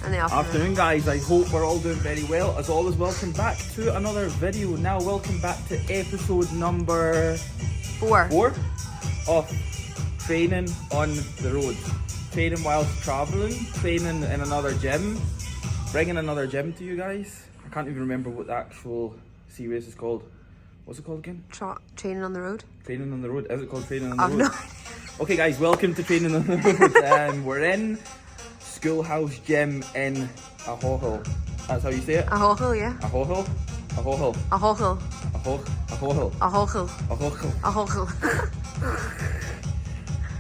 In the Afternoon guys, I hope we're all doing very well. As always, welcome back to another video. Now welcome back to episode number 4 of training on the road. Training whilst travelling, training in another gym, bringing another gym to you guys. I can't even remember what the actual series is called. What's it called again? Training on the road. Training on the road. Is it called Training on the Road? No. Okay guys, welcome to Training on the Road. We're in SchoolHouse Gym in Ahohill. That's how you say it? Ahohill, yeah. Ahohill? Ahohill. Ahohill. Ahohill. Ahohill. Ahohill. Ahohill.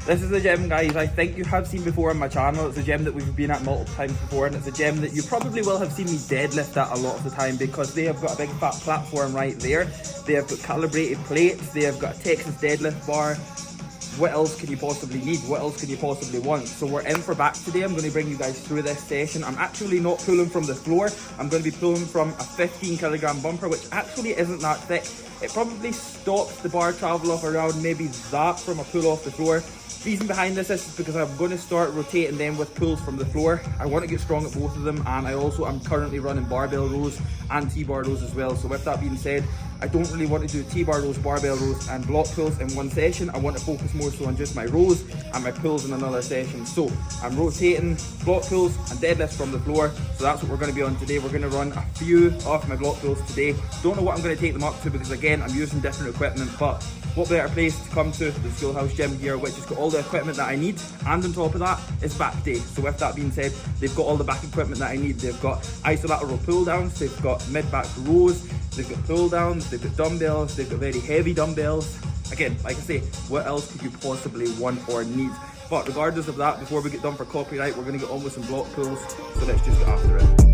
This is the gym, guys, I think you have seen before on my channel. It's a gym that we've been at multiple times before, and it's a gym that you probably will have seen me deadlift at a lot of the time because they have got a big fat platform right there. They have got calibrated plates, they have got a Texas deadlift bar. What else can you possibly need? What else can you possibly want? So we're in for back today. I'm going to bring you guys through this session. I'm actually not pulling from the floor. I'm going to be pulling from a 15 kilogram bumper, which actually isn't that thick. It probably stops the bar travel off around maybe that from a pull off the floor. Reason behind this is because I'm going to start rotating them with pulls from the floor. I want to get strong at both of them, and I'm currently running barbell rows and T-bar rows as well. So with that being said, I don't really want to do T-bar rows, barbell rows and block pulls in one session. I want to focus more so on just my rows and my pulls in another session. So I'm rotating block pulls and deadlifts from the floor. So that's what we're going to be on today. We're going to run a few of my block pulls today. Don't know what I'm going to take them up to because again, I'm using different equipment, but what better place to come to the SchoolHouse Gym here, which has got all the equipment that I need, and on top of that is back day. So with that being said, they've got all the back equipment that I need. They've got isolateral pull downs, they've got mid-back rows, they've got pull downs, they've got dumbbells, they've got very heavy dumbbells. Again, like I say, what else could you possibly want or need? But regardless of that, before we get done for copyright, we're going to get on with some block pulls, so let's just get after it.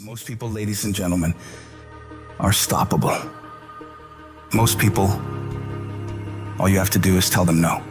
Most people, ladies and gentlemen, are stoppable. Most people, all you have to do is tell them no.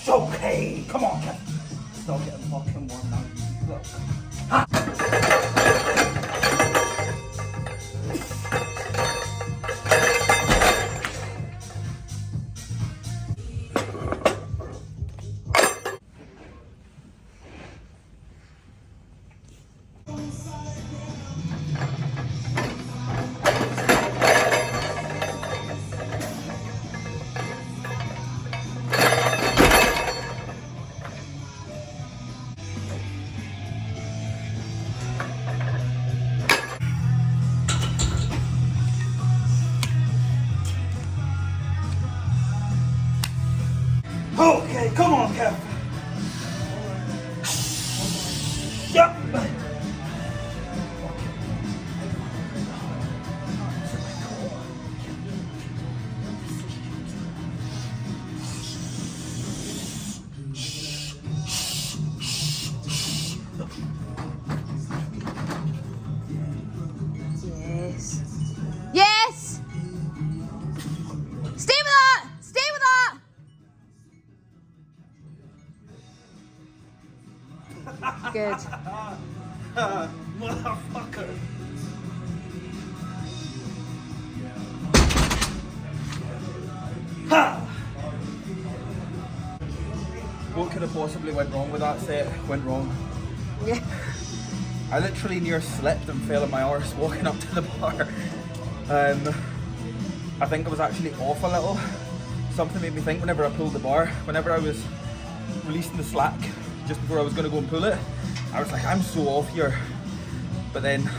Okay, come on, Kevin. Still getting fucking warm now. Look. Okay, come on, Kev. Yep. Yes. Yes! Stay with that! Stay with that! Good. Motherfucker. What could have possibly went wrong with that set? Went wrong. Yeah. I literally near slipped and fell on my arse walking up to the bar. I think I was actually off a little. Something made me think whenever I pulled the bar, whenever I was releasing the slack, just before I was going to go and pull it, I was like, I'm so off here. But then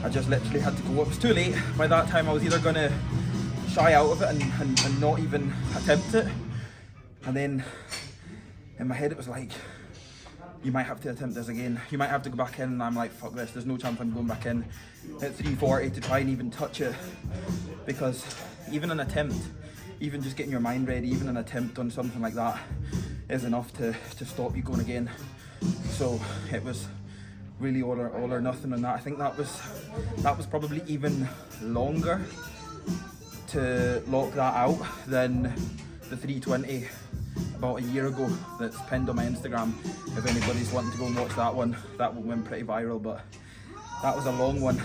I just literally had to go. It was too late. By that time I was either going to shy out of it and not even attempt it. And then in my head it was like, you might have to attempt this again. You might have to go back in, and I'm like, fuck this, there's no chance I'm going back in at 340 to try and even touch it. Because even an attempt, even just getting your mind ready, even an attempt on something like that is enough to stop you going again. So it was really all or nothing on that. I think that was probably even longer to lock that out than the 320 about a year ago that's pinned on my Instagram. If anybody's wanting to go and watch that one went pretty viral, but that was a long one.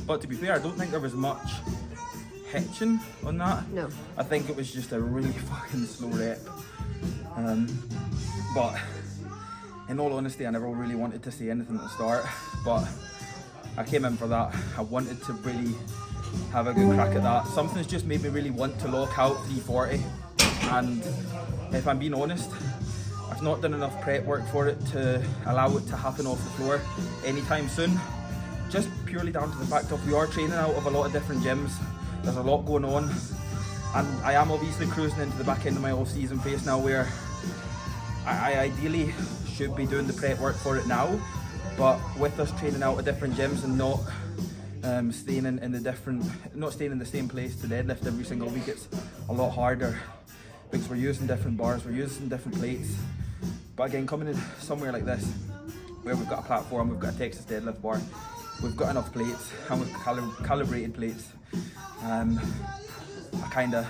But to be fair, I don't think there was much hitching on that. No. I think it was just a really fucking slow rep. But in all honesty, I never really wanted to say anything at the start, but I came in for that. I wanted to really have a good crack at that. Something's just made me really want to lock out 340, and if I'm being honest, I've not done enough prep work for it to allow it to happen off the floor anytime soon. Just purely down to the fact of we are training out of a lot of different gyms. There's a lot going on, and I am obviously cruising into the back end of my off-season phase now, where I ideally should be doing the prep work for it now, but with us training out of different gyms and not staying in the same place to deadlift every single week, it's a lot harder because we're using different bars, we're using different plates. But again, coming in somewhere like this, where we've got a platform, we've got a Texas deadlift bar, we've got enough plates, and we've calibrated plates, I kind of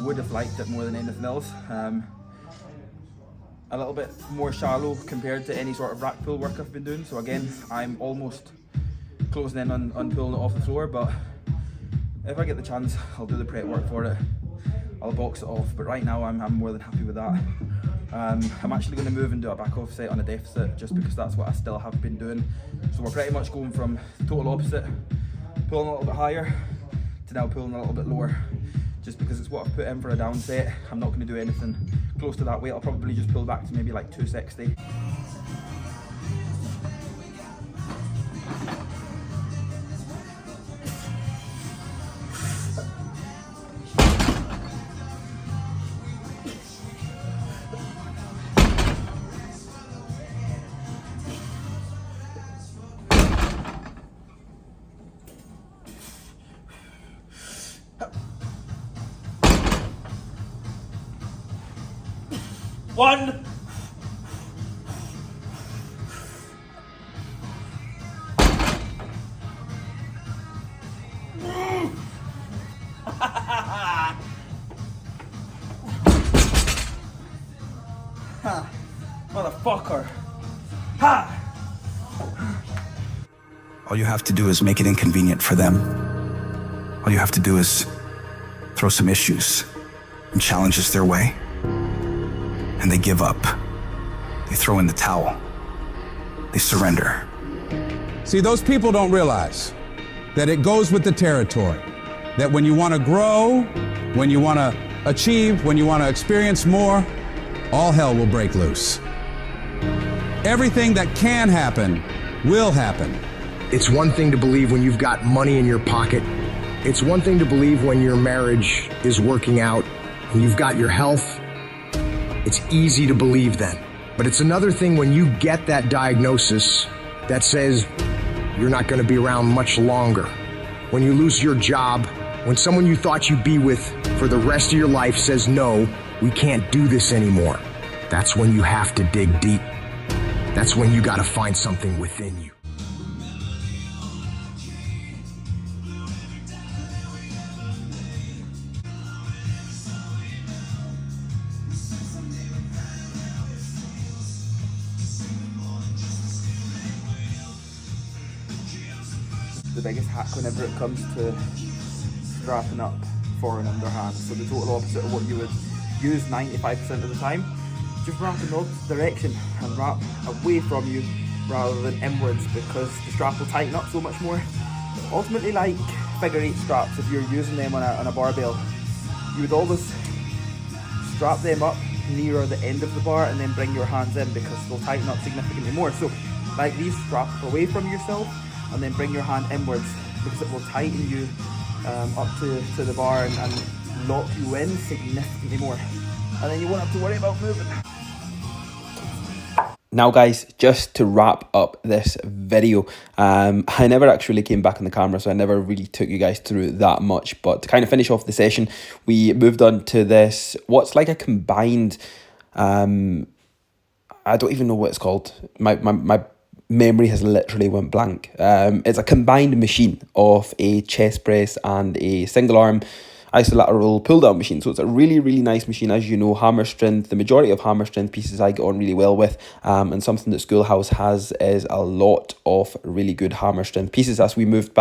would have liked it more than anything else. A little bit more shallow compared to any sort of rack pull work I've been doing. So again, I'm almost closing in on pulling it off the floor, but if I get the chance, I'll do the prep work for it. I'll box it off, but right now I'm more than happy with that. I'm actually going to move and do a back off set on a deficit, just because that's what I still have been doing. So we're pretty much going from total opposite, pulling a little bit higher, to now pulling a little bit lower. Just because it's what I've put in for a down set. I'm not going to do anything close to that weight. I'll probably just pull back to maybe like 260. One. Ha. Motherfucker. Ha. All you have to do is make it inconvenient for them. All you have to do is throw some issues and challenges their way. And they give up. They throw in the towel. They surrender. See, those people don't realize that it goes with the territory. That when you want to grow, when you want to achieve, when you want to experience more, all hell will break loose. Everything that can happen will happen. It's one thing to believe when you've got money in your pocket. It's one thing to believe when your marriage is working out and you've got your health. It's easy to believe then. But it's another thing when you get that diagnosis that says you're not going to be around much longer. When you lose your job, when someone you thought you'd be with for the rest of your life says, no, we can't do this anymore. That's when you have to dig deep. That's when you got to find something within you. The biggest hack whenever it comes to strapping up for an underhand, so the total opposite of what you would use 95% of the time. Just wrap in the opposite direction and wrap away from you rather than inwards, because the strap will tighten up so much more. Ultimately, like figure 8 straps, if you're using them on a barbell, you would always strap them up nearer the end of the bar and then bring your hands in, because they'll tighten up significantly more. So like these, strap away from yourself and then bring your hand inwards, because it will tighten you up to the bar and lock you in significantly more, and then you won't have to worry about moving. Now guys, just to wrap up this video, I never actually came back on the camera, so I never really took you guys through that much, but to kind of finish off the session, we moved on to this, what's like a combined, I don't even know what it's called, my memory has literally went blank. It's a combined machine of a chest press and a single arm isolateral pull down machine. So it's a really, really nice machine. As you know, hammer strength, the majority of hammer strength pieces I get on really well with, and something that SchoolHouse has is a lot of really good hammer strength pieces. As we moved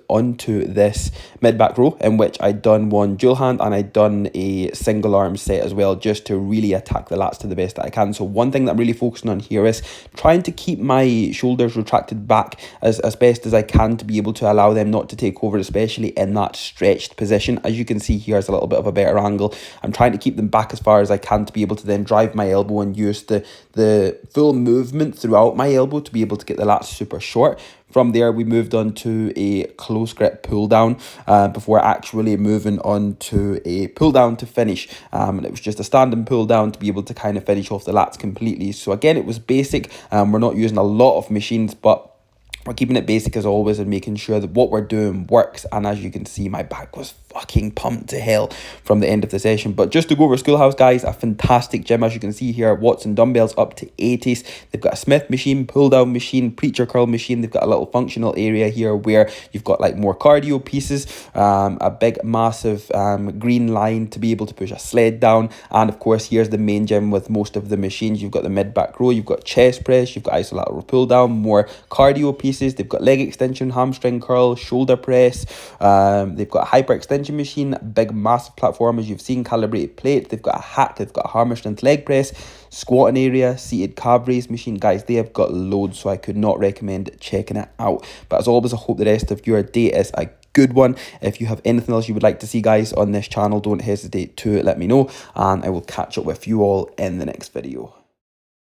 onto this mid back row, in which I'd done one dual hand and I'd done a single arm set as well, just to really attack the lats to the best that I can. So one thing that I'm really focusing on here is trying to keep my shoulders retracted back as best as I can, to be able to allow them not to take over, especially in that stretched position. As you can see here, is a little bit of a better angle. I'm trying to keep them back as far as I can to be able to then drive my elbow and use the full movement throughout my elbow to be able to get the lats super short. From there, we moved on to a close grip pull down before actually moving on to a pull down to finish. And it was just a standing pull down to be able to kind of finish off the lats completely. So again, it was basic. We're not using a lot of machines, but we're keeping it basic as always and making sure that what we're doing works. And as you can see, my back was fucking pumped to hell from the end of the session. But just to go over SchoolHouse, guys, a fantastic gym. As you can see here, Watson dumbbells up to 80s. They've got a Smith machine, pull down machine, preacher curl machine. They've got a little functional area here where you've got like more cardio pieces, a big massive green line to be able to push a sled down. And of course, here's the main gym with most of the machines. You've got the mid back row, you've got chest press, you've got isolateral pull down, more cardio pieces. They've got leg extension, hamstring curl, shoulder press. They've got a hyper extension machine, big massive platform as you've seen, calibrated plate. They've got a hack, they've got a hammer strength leg press, squatting area, seated calf raise machine. Guys, they have got loads, so I could not recommend checking it out. But as always, I hope the rest of your day is a good one. If you have anything else you would like to see, guys, on this channel, don't hesitate to let me know, and I will catch up with you all in the next video.